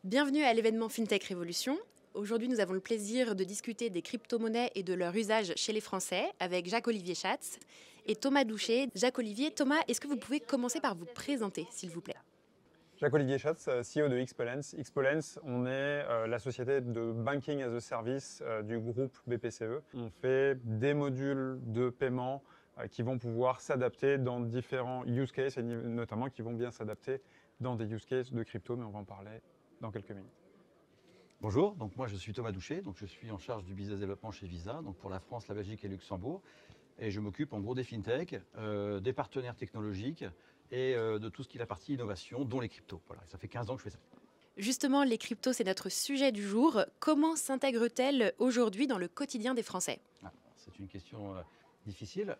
Bienvenue à l'événement FinTech Révolution. Aujourd'hui, nous avons le plaisir de discuter des crypto-monnaies et de leur usage chez les Français avec Jacques-Olivier Schatz et Thomas Douchet. Jacques-Olivier, Thomas, est-ce que vous pouvez commencer par vous présenter, s'il vous plaît? Jacques-Olivier Schatz, CEO de Xpolens. Xpolens, on est la société de Banking as a Service du groupe BPCE. On fait des modules de paiement qui vont pouvoir s'adapter dans différents use cases et notamment qui vont bien s'adapter dans des use cases de crypto, mais on va en parler dans quelques minutes. Bonjour, donc moi je suis Thomas Douchet, donc je suis en charge du business développement chez Visa, donc pour la France, la Belgique et le Luxembourg. Et je m'occupe en gros des fintech, des partenaires technologiques et de tout ce qui est la partie innovation, dont les cryptos. Voilà, ça fait 15 ans que je fais ça. Justement, les cryptos, c'est notre sujet du jour. Comment s'intègrent-elles aujourd'hui dans le quotidien des Français? C'est une question difficile.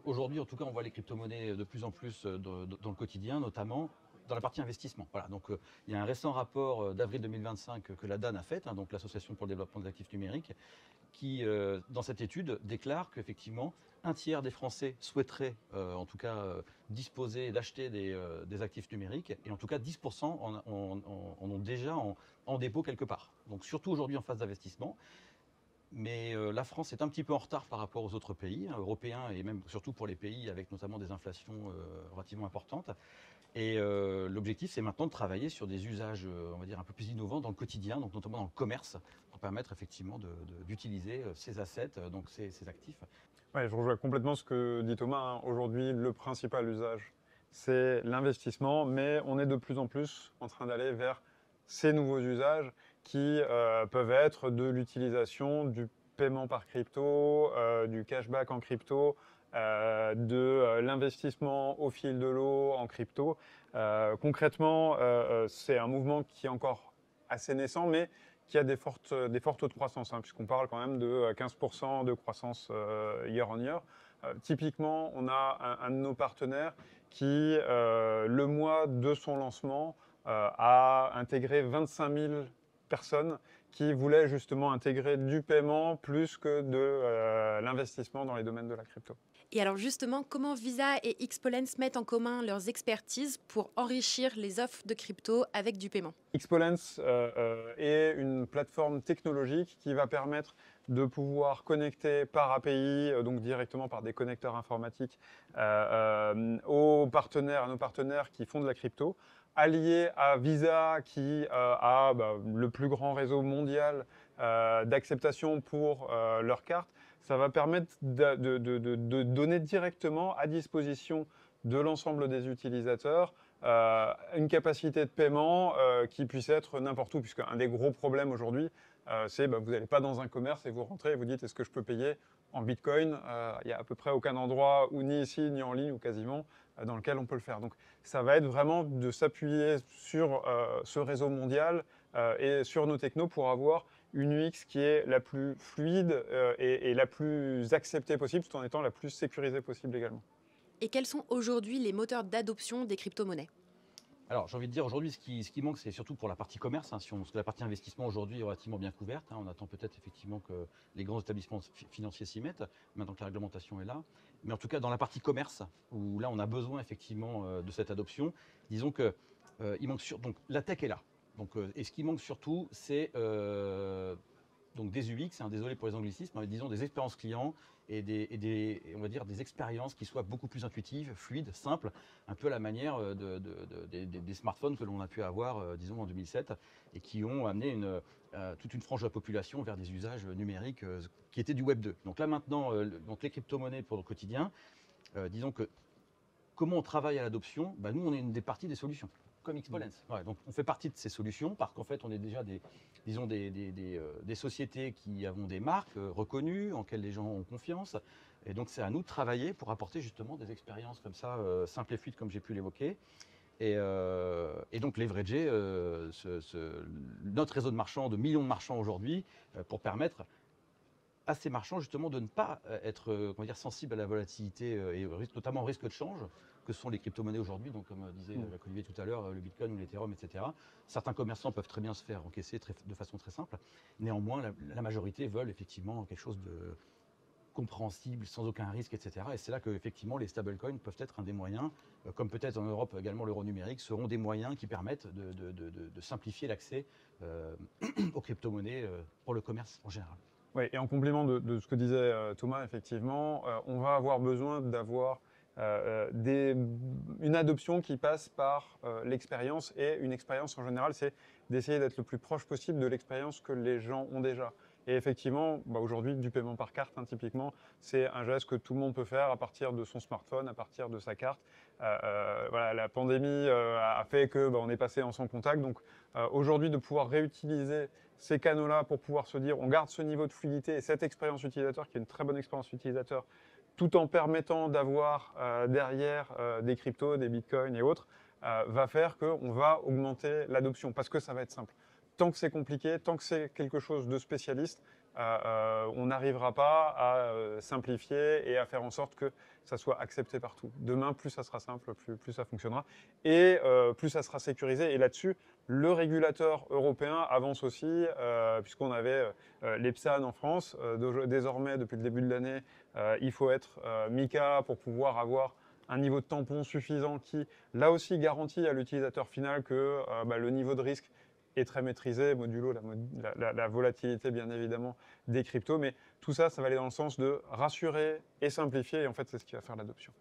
Aujourd'hui, en tout cas, on voit les crypto-monnaies de plus en plus dans le quotidien, notamment dans la partie investissement. Voilà, donc il y a un récent rapport d'avril 2025 que la DAN a fait, donc l'Association pour le développement des actifs numériques, qui, dans cette étude, déclare qu'effectivement, un tiers des Français souhaiteraient, en tout cas, disposer d'acheter des actifs numériques, et en tout cas 10% en ont déjà en dépôt quelque part. Donc surtout aujourd'hui en phase d'investissement. Mais la France est un petit peu en retard par rapport aux autres pays européens, et même surtout pour les pays avec notamment des inflations relativement importantes. Et l'objectif, c'est maintenant de travailler sur des usages, on va dire, un peu plus innovants dans le quotidien, donc notamment dans le commerce, pour permettre effectivement d'utiliser ces assets, donc ces actifs. Ouais, je rejoins complètement ce que dit Thomas. Aujourd'hui, le principal usage, c'est l'investissement, mais on est de plus en plus en train d'aller vers ces nouveaux usages qui peuvent être de l'utilisation du paiement par crypto, du cashback en crypto, de l'investissement au fil de l'eau en crypto. Concrètement, c'est un mouvement qui est encore assez naissant, mais qui a des forts taux de croissance, puisqu'on parle quand même de 15% de croissance year on year. Typiquement, on a un de nos partenaires qui, le mois de son lancement, a intégré 25 000 personnes qui voulaient justement intégrer du paiement plus que de l'investissement dans les domaines de la crypto. Et alors justement, comment Visa et Xpolens mettent en commun leurs expertises pour enrichir les offres de crypto avec du paiement? Xpolens est une plateforme technologique qui va permettre de pouvoir connecter par API, donc directement par des connecteurs informatiques, aux partenaires, à nos partenaires qui font de la crypto, allié à Visa qui a le plus grand réseau mondial d'acceptation pour leurs cartes. Ça va permettre de donner directement à disposition de l'ensemble des utilisateurs une capacité de paiement qui puisse être n'importe où, puisque un des gros problèmes aujourd'hui, c'est vous n'allez pas dans un commerce et vous rentrez et vous dites est-ce que je peux payer en Bitcoin. Il n'y a à peu près aucun endroit, ou ni ici, ni en ligne, ou quasiment, dans lequel on peut le faire. Donc ça va être vraiment de s'appuyer sur ce réseau mondial et sur nos technos pour avoir une UX qui est la plus fluide et la plus acceptée possible, tout en étant la plus sécurisée possible également. Et quels sont aujourd'hui les moteurs d'adoption des crypto-monnaies? Alors j'ai envie de dire aujourd'hui ce qui manque, c'est surtout pour la partie commerce, parce que la partie investissement aujourd'hui est relativement bien couverte. On attend peut-être effectivement que les grands établissements financiers s'y mettent, maintenant que la réglementation est là. Mais en tout cas dans la partie commerce, où là on a besoin effectivement de cette adoption, disons que il manque donc la tech est là. Donc, et ce qui manque surtout, c'est donc des UX, désolé pour les anglicismes, mais disons des expériences clients et on va dire des expériences qui soient beaucoup plus intuitives, fluides, simples, un peu à la manière des smartphones que l'on a pu avoir, disons, en 2007, et qui ont amené toute une frange de la population vers des usages numériques qui étaient du Web 2. Donc là maintenant, donc les crypto-monnaies pour le quotidien, disons que comment on travaille à l'adoption, nous on est une des parties des solutions, comme Xpolens. Ouais, donc on fait partie de ces solutions parce qu'en fait on est déjà des sociétés qui avons des marques reconnues, en lesquelles les gens ont confiance. Et donc c'est à nous de travailler pour apporter justement des expériences comme ça, simples et fluides comme j'ai pu l'évoquer. Et donc leverager notre réseau de marchands, de millions de marchands aujourd'hui, pour permettre à ces marchands justement de ne pas être sensibles à la volatilité et notamment au risque de change que sont les crypto-monnaies aujourd'hui. Donc comme disait Jacques-Olivier tout à l'heure, le Bitcoin ou l'Ethereum, etc. Certains commerçants peuvent très bien se faire encaisser de façon très simple. Néanmoins, la majorité veulent effectivement quelque chose compréhensible, sans aucun risque, etc. Et c'est là qu'effectivement les stablecoins peuvent être un des moyens, comme peut-être en Europe également l'euro numérique, seront des moyens qui permettent de simplifier l'accès aux crypto-monnaies pour le commerce en général. Oui, et en complément de ce que disait Thomas, effectivement, on va avoir besoin d'avoir une adoption qui passe par l'expérience, et une expérience en général, c'est d'essayer d'être le plus proche possible de l'expérience que les gens ont déjà. Et effectivement, aujourd'hui, du paiement par carte, typiquement, c'est un geste que tout le monde peut faire à partir de son smartphone, à partir de sa carte. Voilà, la pandémie a fait que on est passé en sans contact. Donc aujourd'hui, de pouvoir réutiliser ces canaux-là pour pouvoir se dire on garde ce niveau de fluidité et cette expérience utilisateur qui est une très bonne expérience utilisateur, tout en permettant d'avoir derrière des cryptos, des bitcoins et autres, va faire qu'on va augmenter l'adoption parce que ça va être simple. Tant que c'est compliqué, tant que c'est quelque chose de spécialiste, on n'arrivera pas à simplifier et à faire en sorte que ça soit accepté partout. Demain, plus ça sera simple, plus ça fonctionnera et plus ça sera sécurisé. Et là-dessus, le régulateur européen avance aussi, puisqu'on avait l'EPSAN en France. Désormais, depuis le début de l'année, il faut être MiCA pour pouvoir avoir un niveau de tampon suffisant qui, là aussi, garantit à l'utilisateur final que le niveau de risque est très maîtrisé, modulo la volatilité bien évidemment des cryptos, mais tout ça, ça va aller dans le sens de rassurer et simplifier, et en fait c'est ce qui va faire l'adoption.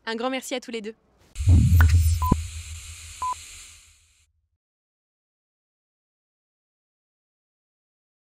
Un grand merci à tous les deux.